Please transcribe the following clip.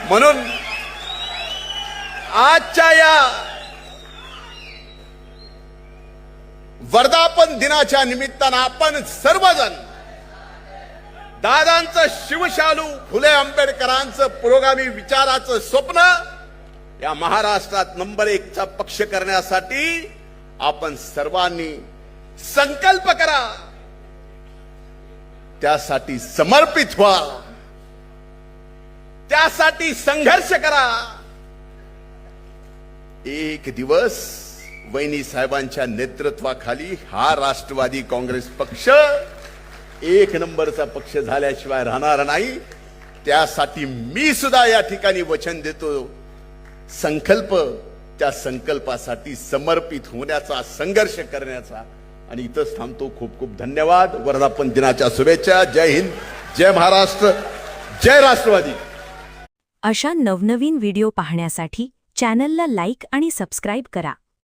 म्हणून आजच्या या वर्धापन दिनाच्या निमित्तानं आपण सर्वजण दादांचं शिवशालू फुले आंबेडकरांचं पुरोगामी विचाराचं स्वप्न या महाराष्ट्रात नंबर 1 चा पक्ष करण्यासाठी आपण सर्वांनी संकल्प करा, त्यासाठी समर्पित व्हा, त्यासाठी संघर्ष करा. एक दिवस वैनी साहेबांच्या नेतृत्वाखाली हा राष्ट्रवादी काँग्रेस पक्ष 1 नंबरचा पक्ष झाल्याशिवाय राहणार नाही. त्यासाठी मी सुद्धा या ठिकाणी वचन देतो. संकल्प, त्या संकल्पासाठी समर्पित होण्याचा, संघर्ष करण्याचा. आणि इथंच थांबतो. खूप खूप धन्यवाद. वर्धापन दिनाच्या शुभेच्छा. जय हिंद, जय महाराष्ट्र, जय राष्ट्रवादी. अशा नवनवीन व्हिडिओ पाहण्यासाठी चॅनलला लाईक आणि सबस्क्राईब करा.